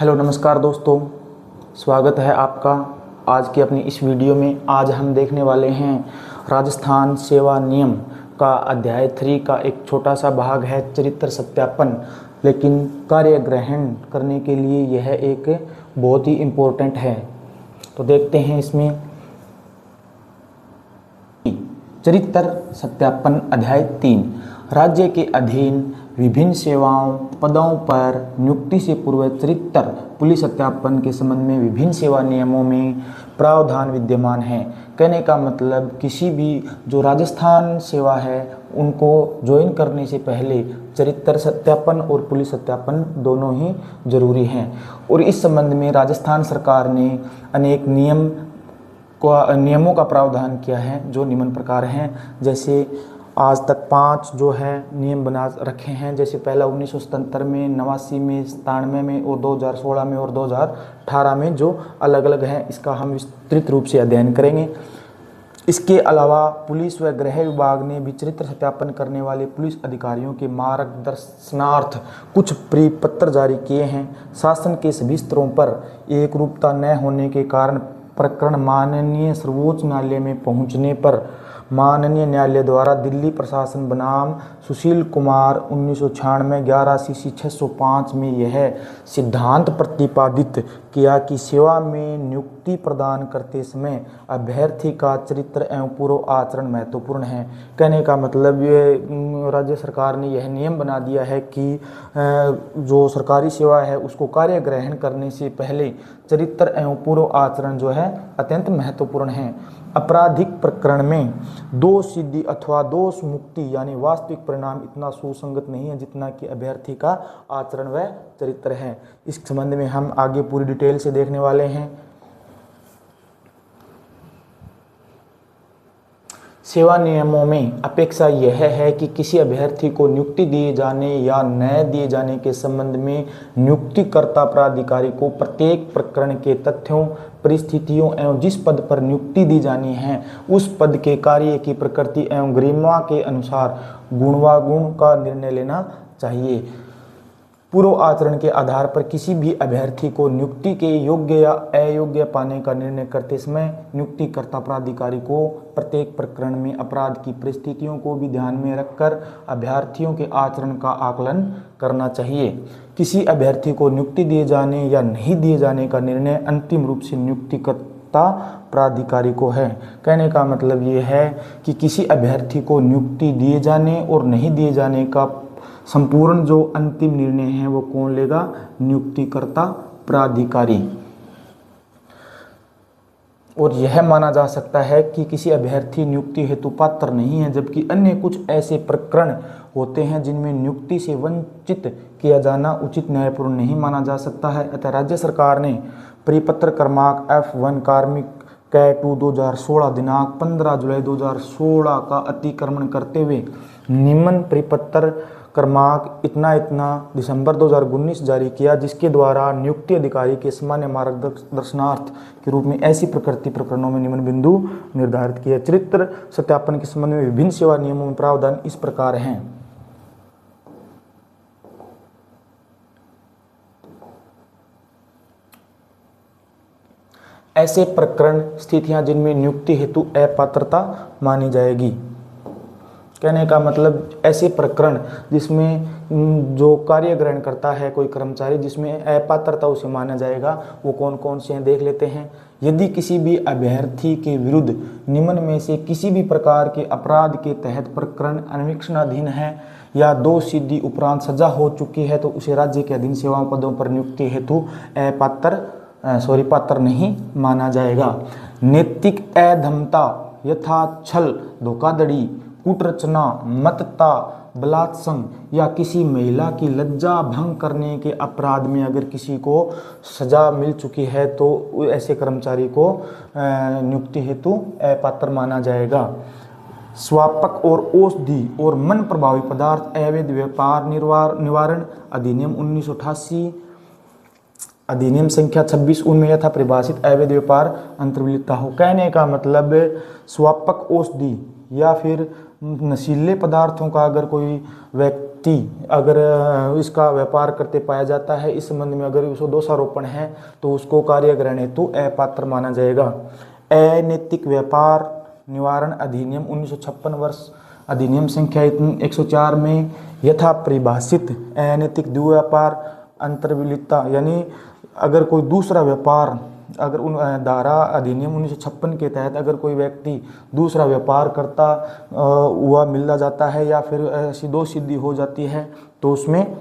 Hello नमस्कार दोस्तों, स्वागत है आपका आज की अपनी इस वीडियो में। आज हम देखने वाले हैं राजस्थान सेवा नियम का अध्याय 3 का एक छोटा सा भाग है चरित्र सत्यापन। लेकिन कार्य ग्रहण करने के लिए यह एक बहुत ही इम्पोर्टेंट है। तो देखते हैं इसमें चरित्र सत्यापन अध्याय 3। राज्य के अधीन विभिन्न सेवाओं पदों पर नियुक्ति से पूर्व चरित्र पुलिस सत्यापन के संबंध में विभिन्न सेवा नियमों में प्रावधान विद्यमान है। कहने का मतलब किसी भी जो राजस्थान सेवा है उनको ज्वाइन करने से पहले चरित्र सत्यापन और पुलिस सत्यापन दोनों ही जरूरी हैं। और इस संबंध में राजस्थान सरकार ने अनेक नियमों का प्रावधान किया है जो निम्न प्रकार हैं। जैसे आज तक 5 जो है नियम बना रखे हैं। जैसे पहला 1977 में, 89 में, 97 में और 2016 में और 2018 में जो अलग अलग हैं, इसका हम विस्तृत रूप से अध्ययन करेंगे। इसके अलावा पुलिस व गृह विभाग ने भी चरित्र सत्यापन करने वाले पुलिस अधिकारियों के मार्गदर्शनार्थ कुछ परिपत्र जारी किए हैं। शासन के सभी स्तरों पर एक रूपता न होने के कारण प्रकरण माननीय सर्वोच्च न्यायालय में पहुंचने पर माननीय न्यायालय द्वारा दिल्ली प्रशासन बनाम सुशील कुमार 1996 11 CC 605 में यह सिद्धांत प्रतिपादित किया कि सेवा में नियुक्ति प्रदान करते समय अभ्यर्थी का चरित्र एवं पूर्व आचरण महत्वपूर्ण है। कहने का मतलब ये राज्य सरकार ने यह नियम बना दिया है कि जो सरकारी सेवा है उसको कार्य ग्रहण करने से पहले चरित्र एवं पूर्व आचरण जो है अत्यंत महत्वपूर्ण है। आपराधिक प्रकरण में दोष सिद्धि अथवा दोष मुक्ति यानी वास्तविक परिणाम इतना सुसंगत नहीं है जितना कि अभ्यर्थी का आचरण व चरित्र है। इस संबंध में हम आगे पूरी डिटेल से देखने वाले हैं। सेवा नियमों में अपेक्षा यह है कि किसी अभ्यर्थी को नियुक्ति दिए जाने या न दिए जाने के संबंध में नियुक्तिकर्ता प्राधिकारी को प्रत्येक प्रकरण के तथ्यों, परिस्थितियों एवं जिस पद पर नियुक्ति दी जानी है उस पद के कार्य की प्रकृति एवं गरिमा के अनुसार गुणावगुण का निर्णय लेना चाहिए। पूर्व आचरण के आधार पर किसी भी अभ्यर्थी को नियुक्ति के योग्य या अयोग्य पाने का निर्णय करते समय नियुक्तिकर्ता प्राधिकारी को प्रत्येक प्रकरण में अपराध की परिस्थितियों को भी ध्यान में रखकर अभ्यर्थियों के आचरण का आकलन करना चाहिए। किसी अभ्यर्थी को नियुक्ति दिए जाने या नहीं दिए जाने का निर्णय अंतिम रूप से नियुक्तिकर्ता प्राधिकारी को है। कहने का मतलब ये है कि किसी अभ्यर्थी को नियुक्ति दिए जाने और नहीं दिए जाने का संपूर्ण जो अंतिम निर्णय है वो कौन लेगा? नियुक्तिकर्ता प्राधिकारी। और यह माना जा सकता है कि किसी अभ्यर्थी नियुक्ति हेतु पात्र नहीं है, जबकि अन्य कुछ ऐसे प्रकरण होते हैं जिनमें नियुक्ति से वंचित किया जाना उचित न्यायपूर्ण नहीं माना जा सकता है। अतः राज्य सरकार ने परिपत्र क्रमांक F1 कार्मिक कै 2 2016 दिनांक 15 जुलाई 2016 का अतिक्रमण करते हुए निम्न परिपत्र क्रमांक इतना दिसंबर 2019 जारी किया, जिसके द्वारा नियुक्ति अधिकारी के सामान्य मार्गदर्शनार्थ के रूप में ऐसी प्रकृति प्रकरणों में निम्न बिंदु निर्धारित किया। चरित्र सत्यापन के संबंध में विभिन्न सेवा नियमों में प्रावधान इस प्रकार हैं। ऐसे प्रकरण स्थितियां जिनमें नियुक्ति हेतु अपात्रता मानी जाएगी। कहने का मतलब ऐसे प्रकरण जिसमें जो कार्य ग्रहण करता है कोई कर्मचारी जिसमें अपात्रता उसे माना जाएगा, वो कौन कौन से हैं देख लेते हैं। यदि किसी भी अभ्यर्थी के विरुद्ध निम्न में से किसी भी प्रकार के अपराध के तहत प्रकरण अन्वेषणाधीन है या दोष सिद्धि उपरांत सजा हो चुकी है तो उसे राज्य के अधीन सेवाओं पदों पर नियुक्ति हेतु पात्र नहीं माना जाएगा। नैतिक अधमता यथा छल, धोखाधड़ी, कुटरचना, मतता, बलात्संग या किसी महिला की लज्जा भंग करने के अपराध में अगर किसी को सजा मिल चुकी है तो ऐसे कर्मचारी को नियुक्ति हेतु अपात्र माना जाएगा। स्वापक और औषधि और मन प्रभावी पदार्थ अवैध व्यापार निवारण अधिनियम 1988 अधिनियम संख्या 26 उनमें यथा परिभाषित अवैध व्यापार अंतर्लिप्तता हो। कहने का मतलब स्वापक औषधि या फिर नशीले पदार्थों का अगर कोई व्यक्ति अगर इसका व्यापार करते पाया जाता है, इस संबंध में अगर उसको दोषारोपण है तो उसको कार्यग्रहण हेतु अपात्र माना जाएगा। अनैतिक व्यापार निवारण अधिनियम 1956 वर्ष अधिनियम संख्या 104 में यथा परिभाषित अनैतिक दुव्यापार अंतर्विलितता, यानी अगर कोई दूसरा व्यापार, अगर उन धारा अधिनियम 1956 के तहत अगर कोई व्यक्ति दूसरा व्यापार करता हुआ मिला जाता है या फिर ऐसी दोष सिद्धि हो जाती है तो उसमें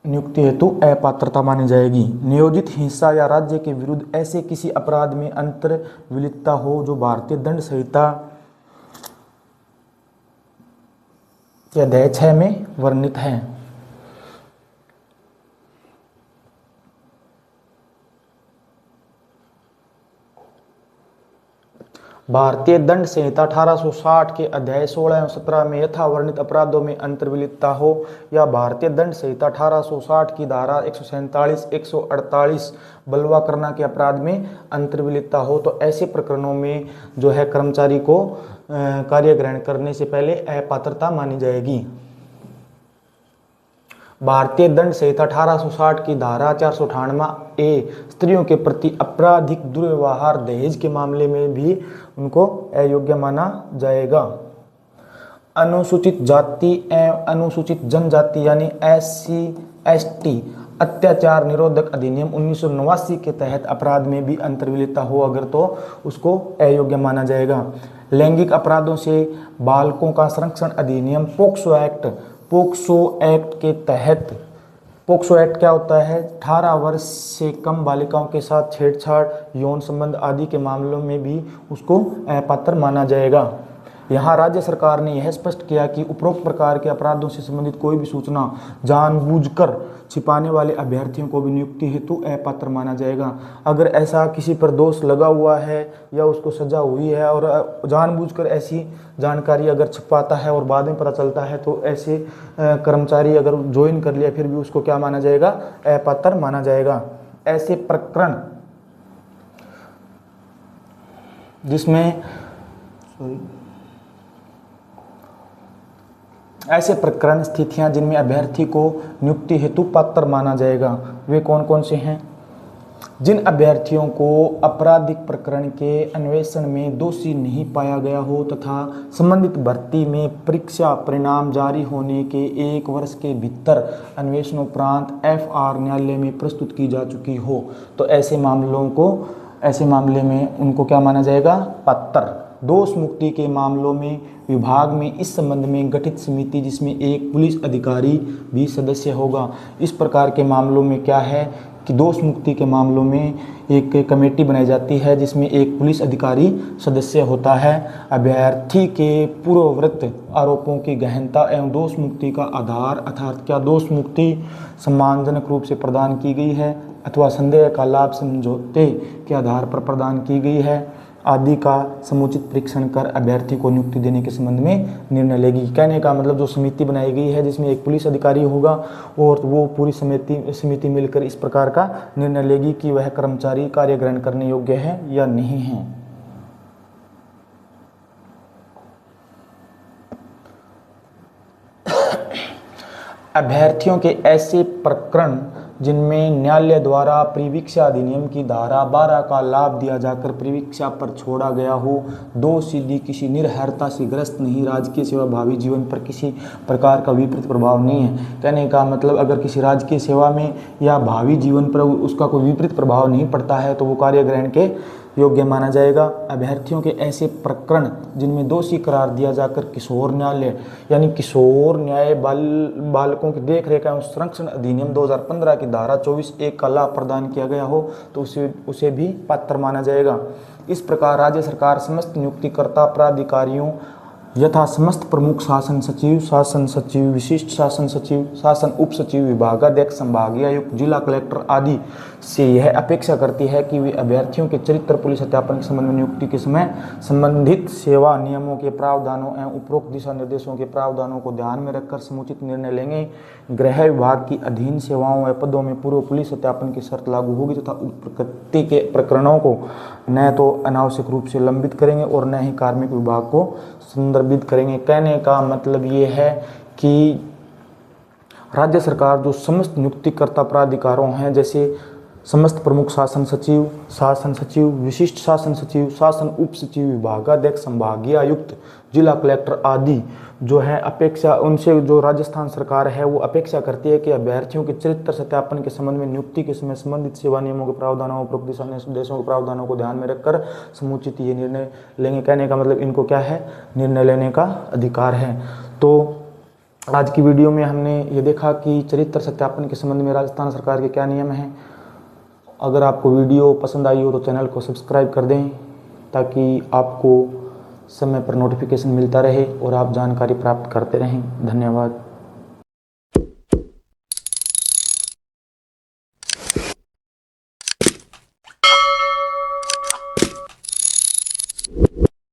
नियुक्ति हेतु अपात्रता मानी जाएगी। नियोजित हिंसा या राज्य के विरुद्ध ऐसे किसी अपराध में अंतर्विलितता हो जो भारतीय दंड संहिता के अध्याय 6 में वर्णित है। भारतीय दंड संहिता 1860 के अध्याय 16 एवं 17 में यथावर्णित अपराधों में अंतर्विलितता हो या भारतीय दंड संहिता 1860 की धारा 147, 148 बलवा करना के अपराध में अंतर्विलितता हो तो ऐसे प्रकरणों में जो है कर्मचारी को कार्यग्रहण करने से पहले अपात्रता मानी जाएगी। भारतीय दंड संहिता 1860 की धारा 498 स्त्रियों के प्रति आपराधिक दुर्व्यवहार दहेज के मामले में भी उनको अयोग्य माना जाएगा। अनुसूचित जाति एवं अनुसूचित जनजाति यानी SC ST अत्याचार निरोधक अधिनियम 1989 के तहत अपराध में भी अंतर्विलितता हो अगर तो उसको अयोग्य माना जाएगा। लैंगिक अपराधों से बालकों का संरक्षण अधिनियम पोक्सो एक्ट के तहत, पोक्सो एक्ट क्या होता है, 18 वर्ष से कम बालिकाओं के साथ छेड़छाड़, यौन संबंध आदि के मामलों में भी उसको अपात्र माना जाएगा। यहाँ राज्य सरकार ने यह स्पष्ट किया कि उपरोक्त प्रकार के अपराधों से संबंधित कोई भी सूचना जानबूझकर छिपाने वाले अभ्यर्थियों को भी नियुक्ति हेतु अपात्र माना जाएगा। अगर ऐसा किसी पर दोष लगा हुआ है या उसको सजा हुई है और जानबूझकर ऐसी जानकारी अगर छिपाता है और बाद में पता चलता है तो ऐसे कर्मचारी अगर ज्वाइन कर लिया फिर भी उसको क्या माना जाएगा, अपात्र माना जाएगा। ऐसे प्रकरण जिसमें ऐसे प्रकरण स्थितियां जिनमें अभ्यर्थी को नियुक्ति हेतु पात्र माना जाएगा वे कौन कौन से हैं? जिन अभ्यर्थियों को आपराधिक प्रकरण के अन्वेषण में दोषी नहीं पाया गया हो तथा संबंधित भर्ती में परीक्षा परिणाम जारी होने के 1 वर्ष के भीतर अन्वेषणोपरांत FR न्यायालय में प्रस्तुत की जा चुकी हो तो ऐसे मामले में उनको क्या माना जाएगा, पात्र। दोष मुक्ति के मामलों में विभाग में इस संबंध में गठित समिति जिसमें एक पुलिस अधिकारी भी सदस्य होगा। इस प्रकार के मामलों में क्या है कि दोष मुक्ति के मामलों में एक कमेटी बनाई जाती है जिसमें एक पुलिस अधिकारी सदस्य होता है। अभ्यर्थी के पूर्ववृत्त आरोपों की गहनता एवं दोष मुक्ति का आधार अर्थात क्या दोष मुक्ति सम्मानजनक रूप से प्रदान की गई है अथवा संदेह का लाभ समझौते के आधार पर प्रदान की गई है आदि का समुचित परीक्षण कर अभ्यर्थी को नियुक्ति देने के संबंध में निर्णय लेगी। कहने का मतलब जो समिति बनाई गई है जिसमें एक पुलिस अधिकारी होगा और वो पूरी समिति मिलकर इस प्रकार का निर्णय लेगी कि वह कर्मचारी कार्य ग्रहण करने योग्य है या नहीं है। अभ्यर्थियों के ऐसे प्रकरण जिनमें न्यायालय द्वारा परिवीक्षा अधिनियम की धारा 12 का लाभ दिया जाकर परिवीक्षा पर छोड़ा गया हो, दोष सिद्धि किसी निर्हरता से ग्रस्त नहीं, राजकीय सेवा भावी जीवन पर किसी प्रकार का विपरीत प्रभाव नहीं है। कहने का मतलब अगर किसी राजकीय सेवा में या भावी जीवन पर उसका कोई विपरीत प्रभाव नहीं पड़ता है तो वो कार्य ग्रहण के योग्य माना जाएगा। अभ्यर्थियों के ऐसे प्रकरण जिनमें दोषी करार दिया जाकर किशोर न्यायालय यानी किशोर न्याय बालकों की देखरेख एवं संरक्षण अधिनियम 2015 की धारा 24(1) का लाभ प्रदान किया गया हो तो उसे भी पात्र माना जाएगा। इस प्रकार राज्य सरकार समस्त नियुक्तिकर्ता प्राधिकारियों यथा समस्त प्रमुख शासन सचिव, विशिष्ट शासन सचिव, शासन उप सचिव, विभागाध्यक्ष, संभागीय आयुक्त, जिला कलेक्टर आदि से यह अपेक्षा करती है कि वे अभ्यर्थियों के चरित्र पुलिस सत्यापन के संबंध में नियुक्ति के समय संबंधित सेवा नियमों के प्रावधानों एवं उपरोक्त दिशा निर्देशों के प्रावधानों को ध्यान में रखकर समुचित निर्णय लेंगे। गृह विभाग की अधीन सेवाओं व पदों में पूर्व पुलिस सत्यापन की शर्त लागू होगी तथा प्रकृति के प्रकरणों को न तो अनावश्यक रूप से लंबित करेंगे और न ही कार्मिक विभाग को संदर्भित करेंगे। कहने का मतलब ये है कि राज्य सरकार जो समस्त नियुक्तिकर्ता प्राधिकारों हैं, जैसे समस्त प्रमुख शासन सचिव, विशिष्ट शासन सचिव, शासन उप सचिव, विभागाध्यक्ष, संभागीय आयुक्त, जिला कलेक्टर आदि जो है अपेक्षा, उनसे जो राजस्थान सरकार है वो अपेक्षा करती है कि अभ्यर्थियों के चरित्र सत्यापन के संबंध में नियुक्ति के समय संबंधित सेवा नियमों के प्रावधानों और उपरोक्त दिशा निर्देशों के प्रावधानों को ध्यान में रखकर समुचित ये निर्णय लेंगे। कहने का मतलब इनको क्या है, निर्णय लेने का अधिकार है। तो आज की वीडियो में हमने ये देखा कि चरित्र सत्यापन के संबंध में राजस्थान सरकार के क्या नियम हैं। अगर आपको वीडियो पसंद आई हो तो चैनल को सब्सक्राइब कर दें ताकि आपको समय पर नोटिफिकेशन मिलता रहे और आप जानकारी प्राप्त करते रहें। धन्यवाद।